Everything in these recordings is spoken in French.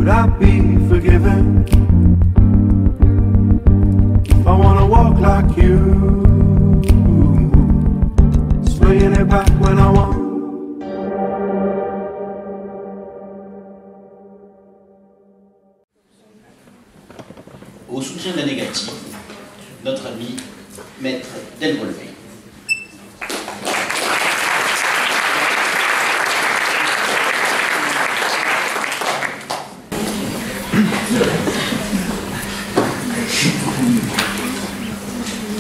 would I be forgiven? I wanna walk like you, swinging it back when I want. Au soutien d'un négatif, notre ami Maître Delvolvé.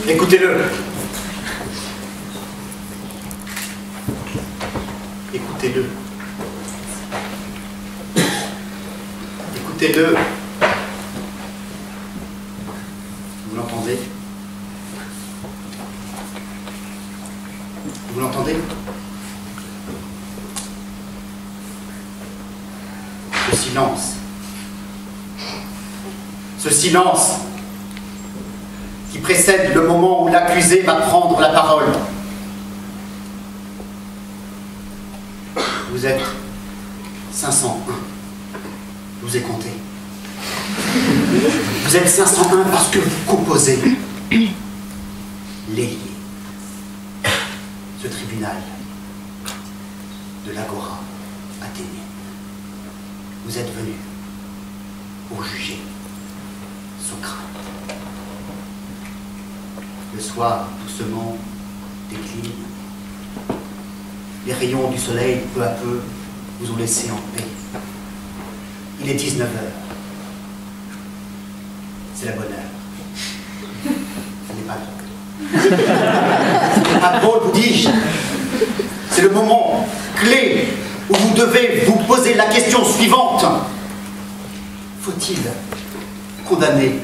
Écoutez-le. Écoutez-le. Écoutez-le. Vous l'entendez? Vous l'entendez? Ce silence. Ce silence qui précède le moment où l'accusé va prendre la parole. Vous êtes 501. Je vous ai compté. Vous êtes 501 parce que vous composez l'ailier. Ce tribunal de l'Agora athénienne. Vous êtes venus pour juger Socrate. Le soir doucement décline. Les rayons du soleil, peu à peu, vous ont laissé en paix. Il est 19 h. C'est la bonne heure. Ce n'est pas drôle. Ce n'est pas drôle, vous dis-je. C'est le moment clé où vous devez vous poser la question suivante. Faut-il condamner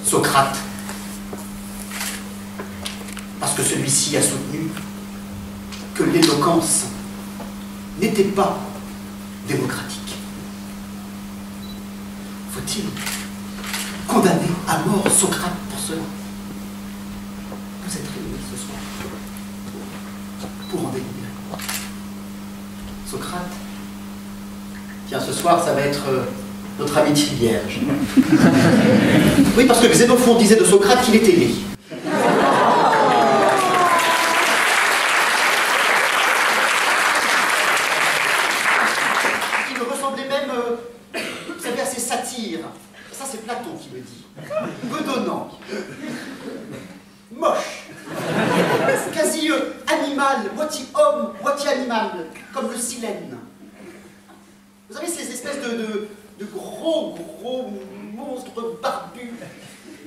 Socrate parce que celui-ci a soutenu que l'éloquence n'était pas démocratique? Faut-il condamner à mort Socrate pour cela? Vous êtes réunis ce soir pour en délibérer. Socrate, tiens, ce soir, ça va être notre amitié vierge. Oui, parce que Xénophon disait de Socrate qu'il était né. Il ressemblait même, vous savez, à ces satyres. Ça, c'est Platon qui le dit. Bedonnant. Moche. Quasi animal, moitié homme, moitié animal, comme le silène. Vous savez, ces espèces de gros monstres barbus,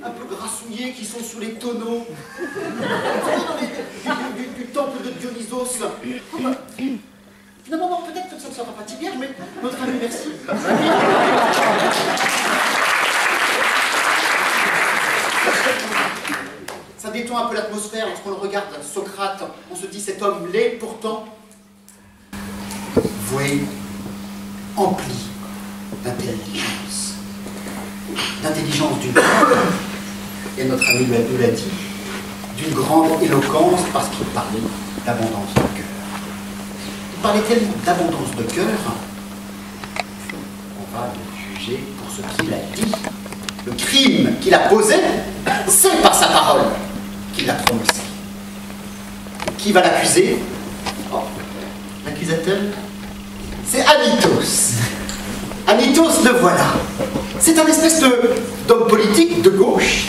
un peu grassouillés, qui sont sous les tonneaux. Vous savez, du temple de Dionysos. Non, peut-être que ça ne sera pas Tibère, mais notre ami, merci. Ça détend un peu l'atmosphère lorsqu'on regarde Socrate. On se dit, cet homme l'est pourtant voué, empli d'intelligence. D'intelligence d'une grande, et notre ami nous l'a dit, d'une grande éloquence parce qu'il parlait d'abondance de cœur. Il parlait tellement d'abondance de cœur, on va le juger pour ce qu'il a dit. Le crime qu'il a posé, c'est par sa parole qu'il l'a prononcé. Qui va l'accuser? Oh, l'accusateur, c'est Anytos. Anytos, le voilà. C'est un espèce d'homme politique de gauche,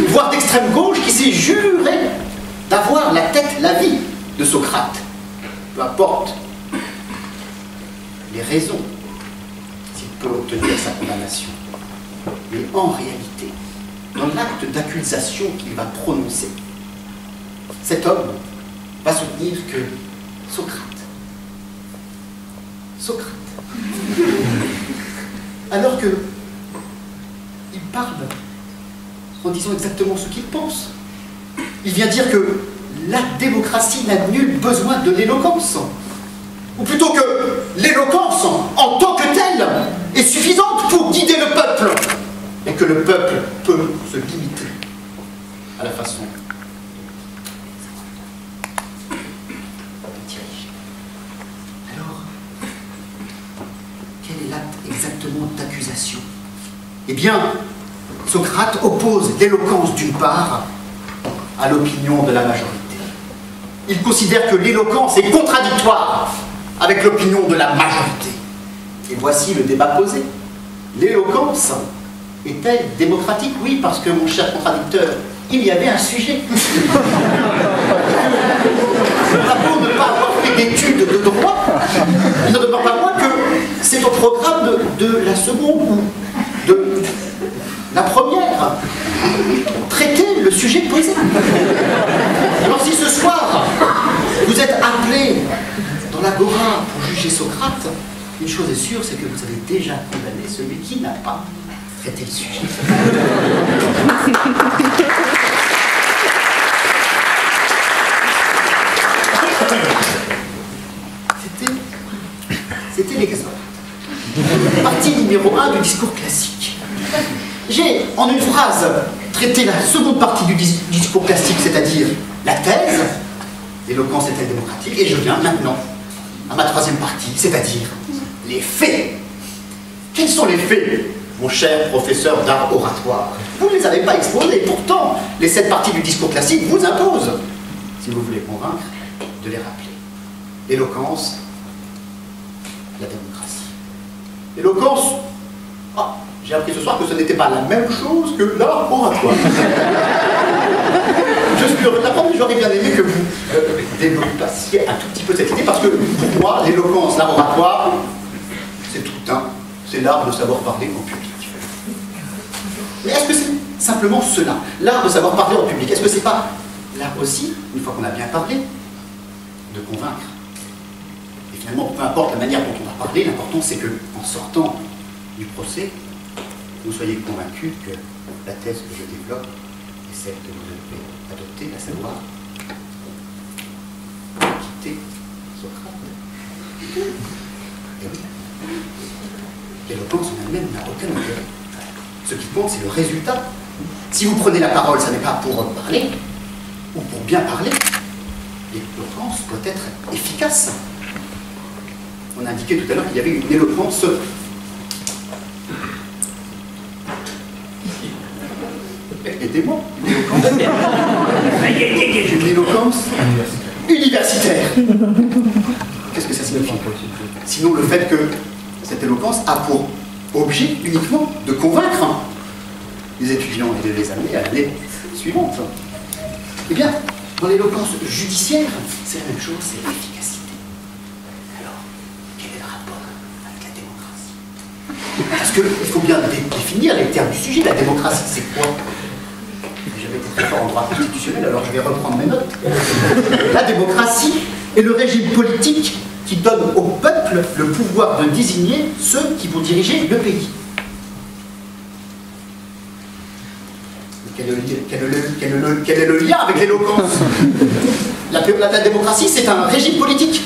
voire d'extrême gauche, qui s'est juré d'avoir la tête, la vie de Socrate. Peu importe les raisons s'il peut obtenir sa condamnation. Mais en réalité, dans l'acte d'accusation qu'il va prononcer, cet homme va soutenir que Socrate, alors que il parle en disant exactement ce qu'il pense. Il vient dire que la démocratie n'a nul besoin de l'éloquence. Ou plutôt que l'éloquence, en tant que telle, est suffisante pour guider le peuple. Et que le peuple peut se limiter à la façon diriger. Alors, quelle est la exactement d'accusation? Eh bien, Socrate oppose l'éloquence d'une part à l'opinion de la majorité. Il considère que l'éloquence est contradictoire avec l'opinion de la majorité. Et voici le débat posé. L'éloquence est-elle démocratique? Oui, parce que, mon cher contradicteur, il y avait un sujet. Pour ne pas avoir fait d'études de droit, il ne demeure pas moins que c'est au programme de la seconde ou de la première. Traiter le sujet posé. Alors si ce soir, vous êtes appelé dans l'agora pour juger Socrate, une chose est sûre, c'est que vous avez déjà condamné celui qui n'a pas traité le sujet. C'était l'exemple. Partie numéro 1 du discours classique. J'ai, en une phrase, traité la seconde partie du discours classique, c'est-à-dire la thèse, l'éloquence est-elle démocratique, et je viens maintenant à ma troisième partie, c'est-à-dire les faits. Quels sont les faits, mon cher professeur d'art oratoire? Vous ne les avez pas exposés, pourtant, les 7 parties du discours classique vous imposent, si vous voulez convaincre, de les rappeler. L'éloquence, la démocratie. L'éloquence, j'ai appris ce soir que ce n'était pas la même chose que l'art oratoire. Je suis heureux d'apprendre, mais j'aurais bien aimé que vous développiez un tout petit peu cette idée, parce que pour moi, l'éloquence, l'art oratoire, c'est tout un. C'est l'art de savoir parler en public. Mais est-ce que c'est simplement cela, l'art de savoir parler en public? Est-ce que c'est pas l'art aussi, une fois qu'on a bien parlé, de convaincre? Et finalement, peu importe la manière dont on va parler, l'important c'est que, en sortant du procès, vous soyez convaincus que la thèse que je développe est celle que vous devez adopter, à savoir quitter Socrate. Et oui, l'éloquence en elle-même n'a aucun intérêt. Ce qui compte, c'est le résultat. Si vous prenez la parole, ça n'est pas pour parler, ou pour bien parler. L'éloquence doit être efficace. On a indiqué tout à l'heure qu'il y avait une éloquence aidez-moi. Une éloquence universitaire. Qu'est-ce que ça signifie? Sinon le fait que cette éloquence a pour objet uniquement de convaincre les étudiants et de les amener à l'année suivante. Eh bien, dans l'éloquence judiciaire, c'est la même chose, c'est l'efficacité. Alors, quel est le rapport avec la démocratie? Parce qu'il faut bien définir les termes du sujet. La démocratie, c'est quoi? J'avais été très fort en droit constitutionnel, alors je vais reprendre mes notes. La démocratie est le régime politique qui donne au peuple le pouvoir de désigner ceux qui vont diriger le pays. Quel est le lien avec l'éloquence? La démocratie, c'est un régime politique.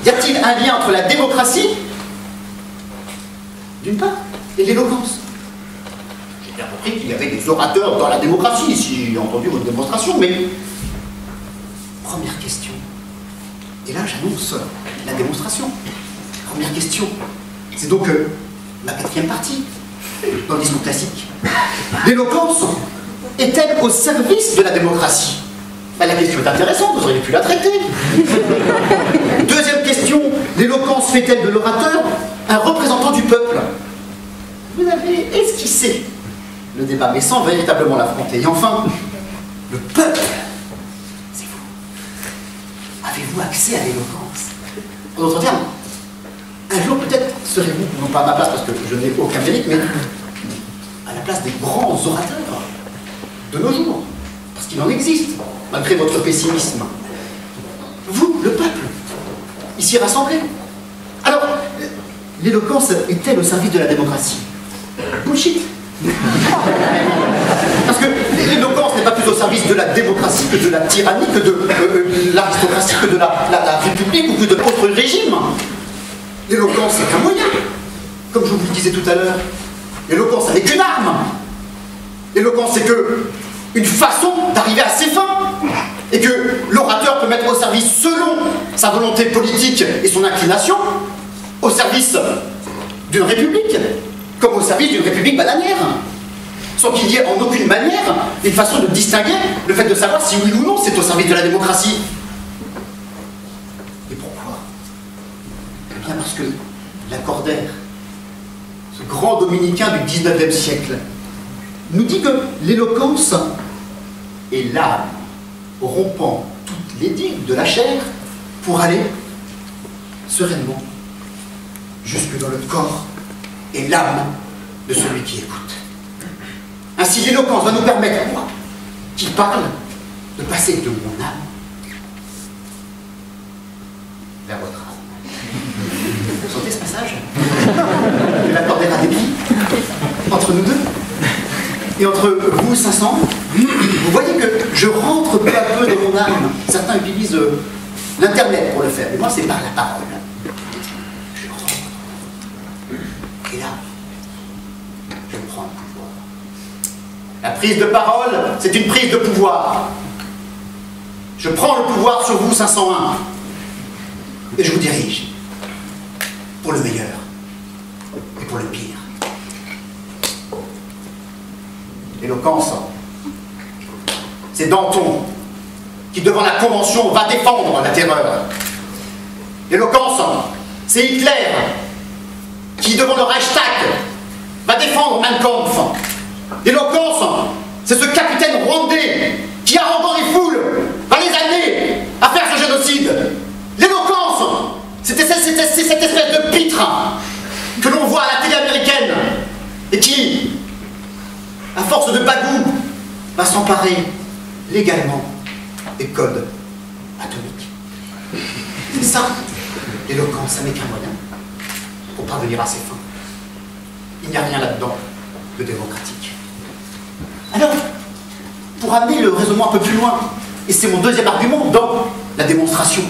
Y a-t-il un lien entre la démocratie, d'une part, et l'éloquence? J'ai bien compris qu'il y avait des orateurs dans la démocratie, si j'ai entendu votre démonstration, mais... Première question. Et là, j'annonce la démonstration. Première question. C'est donc ma 4e partie dans le discours classique. L'éloquence est-elle au service de la démocratie? La question est intéressante, vous auriez pu la traiter. Deuxième question, l'éloquence fait-elle de l'orateur un représentant du peuple? Vous avez esquissé le débat, mais sans véritablement l'affronter. Et enfin, le peuple, c'est vous. Avez-vous accès à l'éloquence? En d'autres termes, un jour peut-être serez-vous, non pas à ma place parce que je n'ai aucun mérite, mais à la place des grands orateurs de nos jours, parce qu'il en existe, malgré votre pessimisme. Vous, le peuple, ici rassemblé. Alors, l'éloquence est-elle au service de la démocratie? Bullshit. Parce que l'éloquence n'est pas plus au service de la démocratie que de la tyrannie, que de l'aristocratie, que de la République ou que de d'autres régimes. L'éloquence est un moyen. Comme je vous le disais tout à l'heure, l'éloquence n'est qu'une arme. L'éloquence c'est une façon d'arriver à ses fins. Et que l'orateur peut mettre au service, selon sa volonté politique et son inclination, au service d'une république, comme au service d'une république bananière, sans qu'il y ait en aucune manière une façon de distinguer le fait de savoir si oui ou non c'est au service de la démocratie. Et pourquoi? Eh bien parce que Lacordaire, ce grand dominicain du XIXe siècle, nous dit que l'éloquence est l'âme rompant toutes les digues de la chair pour aller sereinement jusque dans le corps et l'âme de celui qui écoute. Ainsi, l'éloquence va nous permettre, moi, qui parle, de passer de mon âme vers votre âme. Vous sentez ce passage? Je l'accorderai à des billes entre nous deux. Et entre vous, 500, vous voyez que je rentre peu à peu dans mon âme. Certains utilisent l'Internet pour le faire, mais moi, c'est par la parole. Je rentre. Et là, je prends le pouvoir. La prise de parole, c'est une prise de pouvoir. Je prends le pouvoir sur vous, 501. Et je vous dirige. Pour le meilleur. Et pour le pire. L'éloquence, c'est Danton qui, devant la Convention, va défendre la terreur. L'éloquence, c'est Hitler qui, devant le Reichstag, va défendre Mein Kampf. L'éloquence, c'est ce capitaine rwandais qui, haranguant les foules, va les amener à faire ce génocide. L'éloquence, c'est cette espèce de pitre que l'on voit à la télé américaine et qui, à force de bagou, va s'emparer légalement des codes atomiques. C'est ça, l'éloquence, ça n'est qu'un moyen pour parvenir à ses fins. Il n'y a rien là-dedans de démocratique. Alors, pour amener le raisonnement un peu plus loin, et c'est mon deuxième argument dans la démonstration,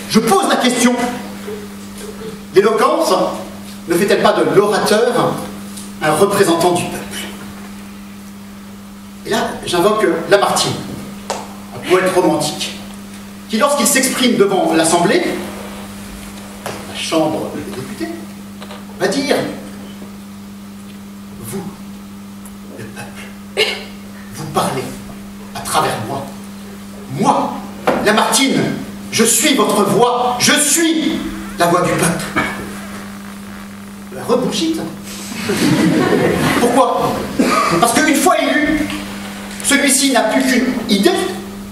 je pose la question, l'éloquence ne fait-elle pas de l'orateur un représentant du peuple? Et là, j'invoque Lamartine, un poète romantique, qui, lorsqu'il s'exprime devant l'Assemblée, la Chambre des députés, va dire « Vous, le peuple, vous parlez à travers moi. Moi, Lamartine, je suis votre voix, je suis la voix du peuple. » La rebullshit. Pourquoi? Parce qu'une fois élu, celui-ci n'a plus qu'une idée,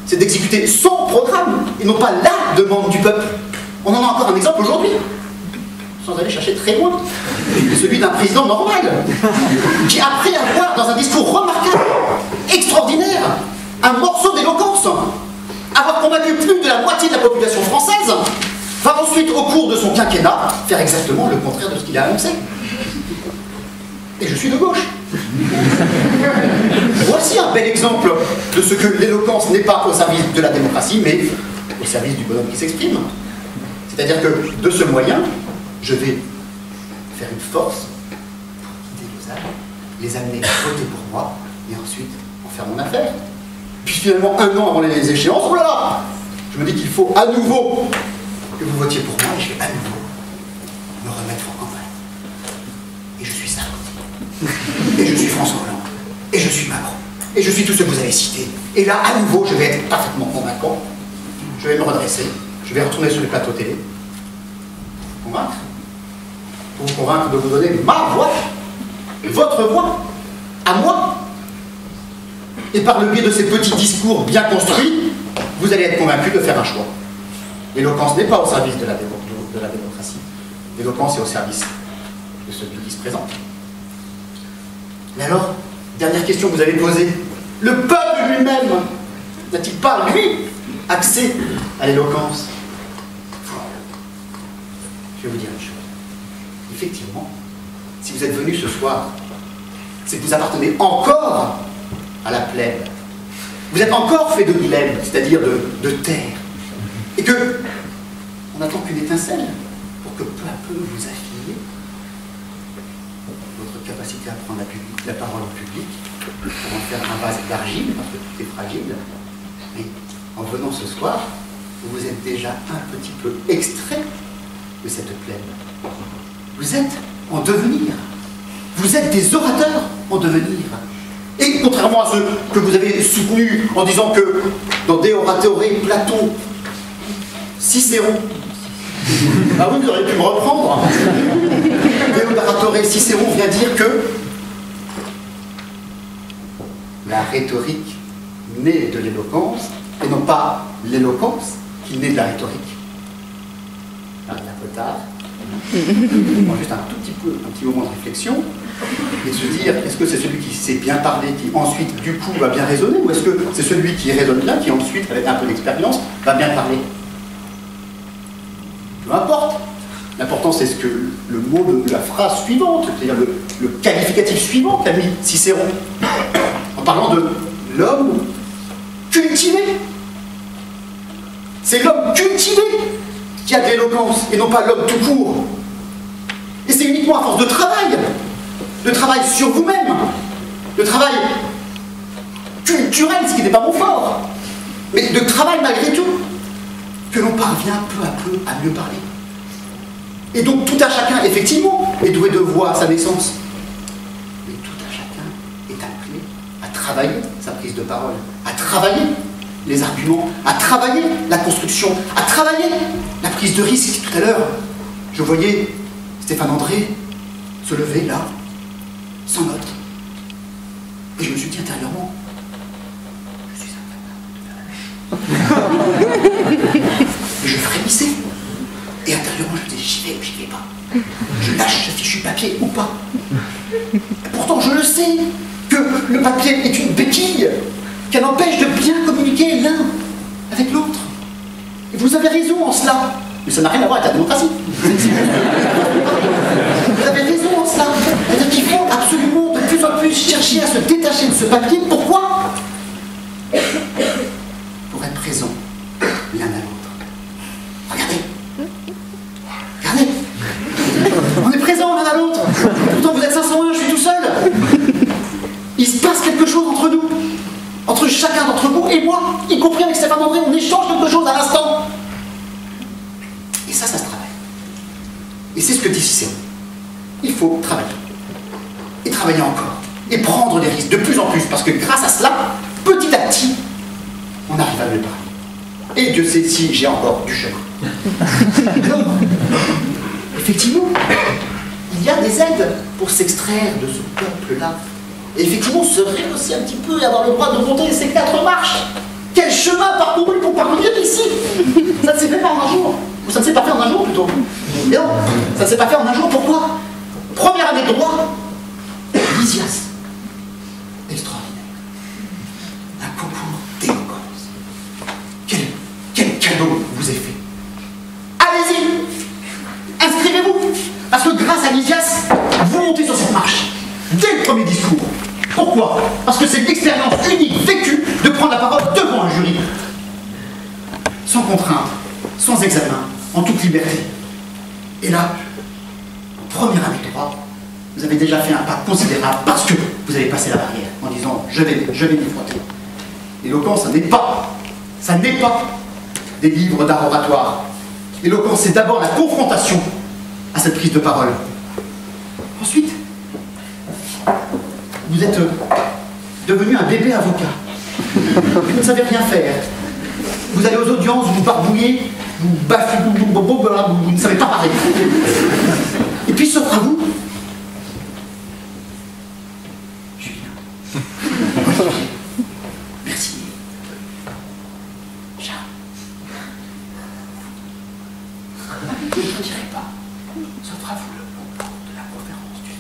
c'est d'exécuter son programme, et non pas la demande du peuple. On en a encore un exemple aujourd'hui, sans aller chercher très loin, celui d'un président normal, qui, après avoir, dans un discours remarquable, extraordinaire, un morceau d'éloquence, avoir convaincu plus de la moitié de la population française, va ensuite, au cours de son quinquennat, faire exactement le contraire de ce qu'il a annoncé. Et je suis de gauche. Voici un bel exemple de ce que l'éloquence n'est pas au service de la démocratie, mais au service du bonhomme qui s'exprime. C'est-à-dire que, de ce moyen, je vais faire une force pour guider vos âmes, les amener à voter pour moi, et ensuite en faire mon affaire. Puis finalement, 1 an avant les échéances, oh là là, je me dis qu'il faut à nouveau que vous votiez pour moi, et je vais à nouveau me remettre en campagne. Et je suis Sarkozy. Et je suis François Hollande. Et je suis Macron. Et je suis tout ce que vous avez cité. Et là, à nouveau, je vais être parfaitement convaincant. Je vais me redresser. Je vais retourner sur les plateaux télé. Pour vous convaincre. Pour vous convaincre de vous donner ma voix. Votre voix. À moi. Et par le biais de ces petits discours bien construits, vous allez être convaincu de faire un choix. L'éloquence n'est pas au service de la démocratie. L'éloquence est au service de celui qui se présente. Mais alors, dernière question que vous avez posée, le peuple lui-même n'a-t-il pas, lui, accès à l'éloquence? Je vais vous dire une chose. Effectivement, si vous êtes venu ce soir, c'est que vous appartenez encore à la plèbe. Vous êtes encore fait de glaive, c'est-à-dire de terre. Et que on n'attend qu'une étincelle pour que peu à peu vous affiniez votre capacité à prendre la parole en public, pour en faire un vase d'argile, parce que tout est fragile. Mais en venant ce soir, vous vous êtes déjà un petit peu extrait de cette plaine. Vous êtes en devenir. Vous êtes des orateurs en devenir. Et contrairement à ceux que vous avez soutenus en disant que dans De Oratore, Platon, Cicéron, ah oui, vous auriez pu me reprendre. De Oratore, Cicéron vient dire que la rhétorique naît de l'éloquence, et non pas l'éloquence qui naît de la rhétorique. Un peu tard. On prend juste un petit moment de réflexion et de se dire, est-ce que c'est celui qui sait bien parler qui ensuite du coup va bien raisonner, ou est-ce que c'est celui qui raisonne bien qui ensuite avec un peu d'expérience va bien parler? Peu importe. L'important c'est ce que le mot de la phrase suivante, c'est-à-dire le qualificatif suivant qu'a mis Cicéron en parlant de l'homme cultivé. C'est l'homme cultivé qui a de l'éloquence et non pas l'homme tout court. Et c'est uniquement à force de travail sur vous-même, de travail culturel, ce qui n'est pas mon fort, mais de travail malgré tout, que l'on parvient peu à peu à mieux parler. Et donc tout à chacun, effectivement, est doué de voix à sa naissance. Mais tout à chacun est appelé à travailler sa prise de parole, à travailler les arguments, à travailler la construction, à travailler la prise de risque. Tout à l'heure, je voyais Stéphane André se lever là, sans note. Et je me suis dit intérieurement, je suis incapable de faire la même chose. Et je frémissais. Et intérieurement, je me disais, j'y vais ou j'y vais pas. Je lâche ce fichu papier ou pas. Et pourtant, je le sais que le papier est une béquille qu'elle empêche de bien communiquer l'un avec l'autre. Et vous avez raison en cela. Mais ça n'a rien à voir avec la démocratie. Vous avez raison en cela. C'est-à-dire qu'il faut absolument de plus en plus chercher à se détacher de ce papier. Pourquoi? Pour être présent l'un à l'autre. Regardez. Regardez. On est présents l'un à l'autre. Pourtant vous êtes 501, je suis tout seul. Il se passe quelque chose entre nous. Entre chacun d'entre vous et moi, y compris avec Stéphane André, on échange quelque chose à l'instant. Et ça se travaille. Et c'est ce que dit Cicéron. Il faut travailler. Et travailler encore. Et prendre des risques de plus en plus. Parce que grâce à cela, petit à petit, on arrive à mieux parler. Et Dieu sait si j'ai encore du chemin. Alors, effectivement, il y a des aides pour s'extraire de ce peuple-là. Et effectivement, se rehausser un petit peu et avoir le droit de monter ces 4 marches. Quel chemin parcouru pour parvenir ici? Ça ne s'est fait pas en un jour. Ou ça ne s'est pas fait en un jour plutôt. Et non, ça ne s'est pas fait en un jour. Pourquoi? Première année de droit, Lysias. Extraordinaire. Un concours d'éloquence. Quel cadeau vous est fait. Allez-y, inscrivez-vous. Parce que grâce à Lysias, vous montez sur cette marche. Dès le premier discours. Pourquoi? Parce que c'est l'expérience unique, vécue, de prendre la parole devant un jury. Sans contrainte, sans examen, en toute liberté. Et là, en première année de droit, vous avez déjà fait un pas considérable parce que vous avez passé la barrière en disant je vais m'y frotter. L'éloquence, ça n'est pas des livres d'art oratoire. L'éloquence, c'est d'abord la confrontation à cette prise de parole. Ensuite, vous êtes devenu un bébé avocat. Vous ne savez rien faire. Vous allez aux audiences, vous barbouillez, vous bafouez, vous ne savez pas parler. Et puis s'offre à vous, Julien. Merci. Jean. Je ne le dirai pas. S'offre à vous le bon de la conférence du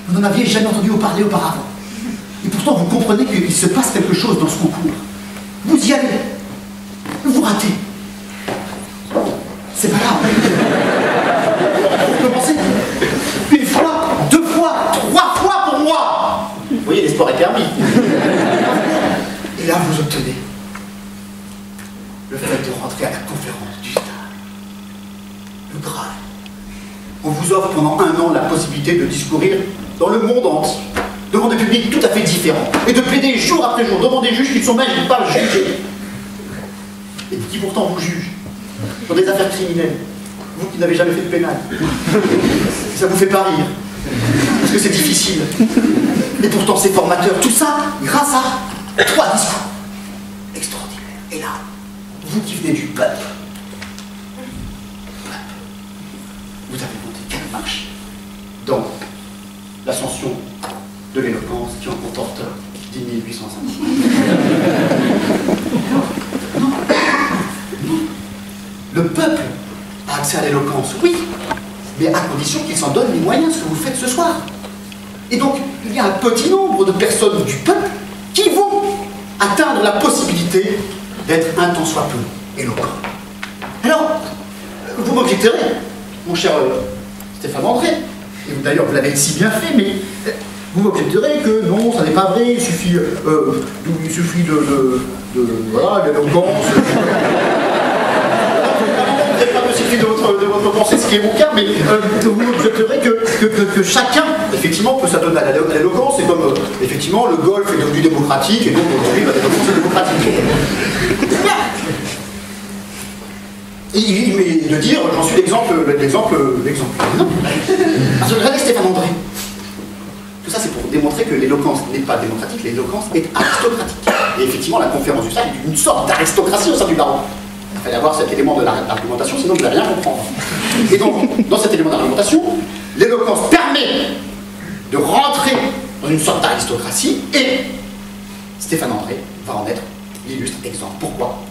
vous n'en aviez jamais entendu parler auparavant. Et pourtant, vous comprenez qu'il se passe quelque chose dans ce concours. Vous y allez. Vous ratez. C'est pas grave. Pour commencer, 1 fois, 2 fois, 3 fois pour moi. Vous voyez, l'espoir est permis. Et là, vous obtenez le fait de rentrer à la conférence du stade. Le Graal. On vous offre pendant 1 an la possibilité de discourir dans le monde entier, devant des publics tout à fait différents, et de plaider jour après jour devant des juges qui ne sont même pas jugés, et qui pourtant vous jugent, dans des affaires criminelles. vous qui n'avez jamais fait de pénal. Ça vous fait pas rire. Parce que c'est difficile. Et pourtant c'est formateur. Tout ça grâce à 3 discours extraordinaires. Et là, vous qui venez du peuple, vous avez monté 4 marches dans l'ascension de l'éloquence qui en comporte 10 850. Non. Le peuple a accès à l'éloquence, oui, mais à condition qu'il s'en donne les moyens, ce que vous faites ce soir. Et donc, il y a un petit nombre de personnes du peuple qui vont atteindre la possibilité d'être un tant soit peu éloquent. Alors, vous m'objecterez, mon cher Stéphane André, et d'ailleurs vous l'avez si bien fait, mais vous m'objecterez que non, ça n'est pas vrai, il suffit voilà, l'éloquence. Il suffit de votre pensée, ce qui est mon cas, mais vous m'objecterez que chacun, effectivement, peut s'adonner à l'éloquence, et comme, effectivement, le golf est devenu démocratique, et donc aujourd'hui, l'éloquence est démocratique. Et de dire, j'en suis l'exemple. Non. Parce que regardez Stéphane André. Tout ça, c'est pour démontrer que l'éloquence n'est pas démocratique, l'éloquence est aristocratique. Et effectivement, la conférence du Sable est une sorte d'aristocratie au sein du barreau. Il fallait avoir cet élément de l'argumentation, sinon vous n'allez rien comprendre. Et donc, dans cet élément d'argumentation, l'éloquence permet de rentrer dans une sorte d'aristocratie, et Stéphane André va en être l'illustre exemple. Pourquoi ?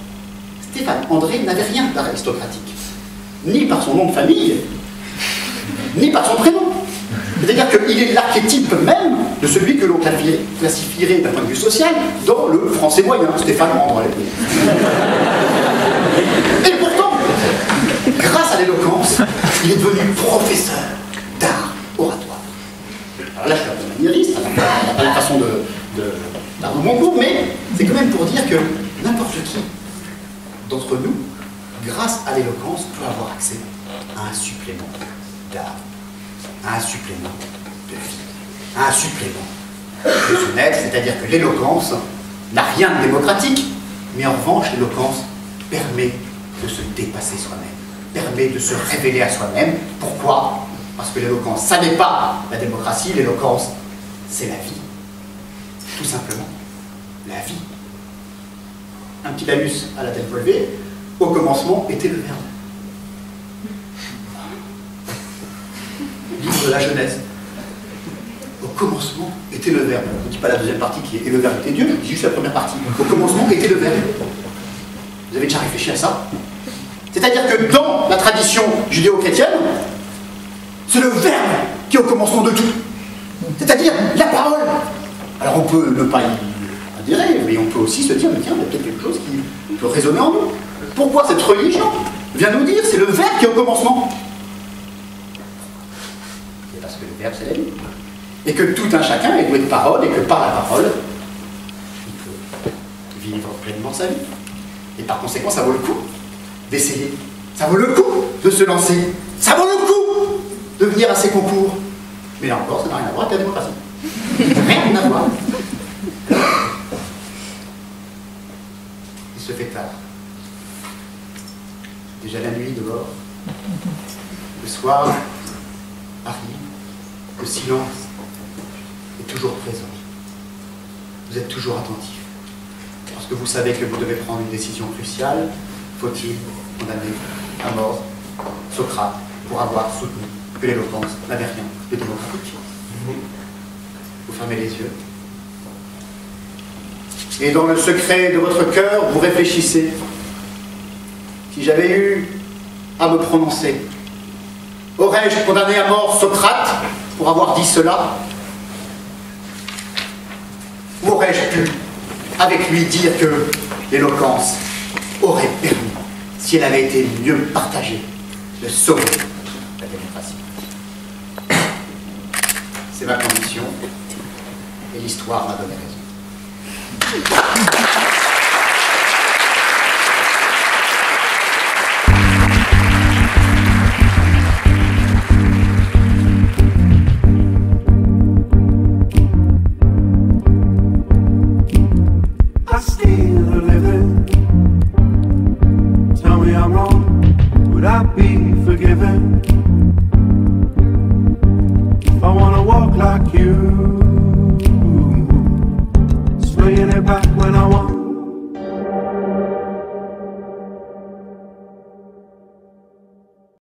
Stéphane André n'avait rien d'aristocratique, ni par son nom de famille, ni par son prénom. C'est-à-dire qu'il est l'archétype même de celui que l'on classifierait d'un point de vue social dans le français moyen, Stéphane André. Et pourtant, grâce à l'éloquence, il est devenu professeur d'art oratoire. Alors là, je suis un peu maniériste, on n'a pas la façon d'art de mon cours, mais c'est quand même pour dire que n'importe qui d'entre nous, grâce à l'éloquence, peut avoir accès à un supplément d'art, à un supplément de vie, à un supplément de son être, c'est-à-dire que l'éloquence n'a rien de démocratique, mais en revanche, l'éloquence permet de se dépasser soi-même, permet de se révéler à soi-même. Pourquoi ? Parce que l'éloquence, ça n'est pas la démocratie, l'éloquence, c'est la vie. Tout simplement, la vie. Un petit laïus à la tête relevée, au commencement était le Verbe. Livre de la Genèse. Au commencement était le Verbe. Je ne dis pas la deuxième partie qui est le Verbe était Dieu, je dis juste la première partie. Au commencement était le Verbe. Vous avez déjà réfléchi à ça? C'est-à-dire que dans la tradition judéo-chrétienne, c'est le Verbe qui est au commencement de tout. C'est-à-dire la parole. Alors on peut ne pas y adhérer, mais on peut aussi se dire, mais tiens, il y a peut-être quelque chose qui peut résonner en nous. Pourquoi cette religion vient nous dire c'est le Verbe qui est au commencement? C'est parce que le Verbe c'est la vie. Et que tout un chacun est doué de parole, et que par la parole, il peut vivre pleinement sa vie. Et par conséquent, ça vaut le coup d'essayer. Ça vaut le coup de se lancer. Ça vaut le coup de venir à ces concours. Mais là encore, ça n'a rien à voir avec la démocratie. Rien à voir. Il se fait tard. Déjà la nuit dehors. Le soir arrive. Le silence est toujours présent. Vous êtes toujours attentif. Parce que vous savez que vous devez prendre une décision cruciale. Faut-il condamner à mort Socrate pour avoir soutenu que l'éloquence n'avait rien de démocratique? Vous fermez les yeux. Et dans le secret de votre cœur, vous réfléchissez. Si j'avais eu à me prononcer, aurais-je condamné à mort Socrate pour avoir dit cela? Ou aurais-je pu, avec lui, dire que l'éloquence aurait permis, si elle avait été mieux partagée, de sauver la démocratie? C'est ma conviction, et l'histoire m'a donné raison. I still living. Tell me I'm wrong. Would I be forgiven? living. If I wanna walk like you, swinging it back when I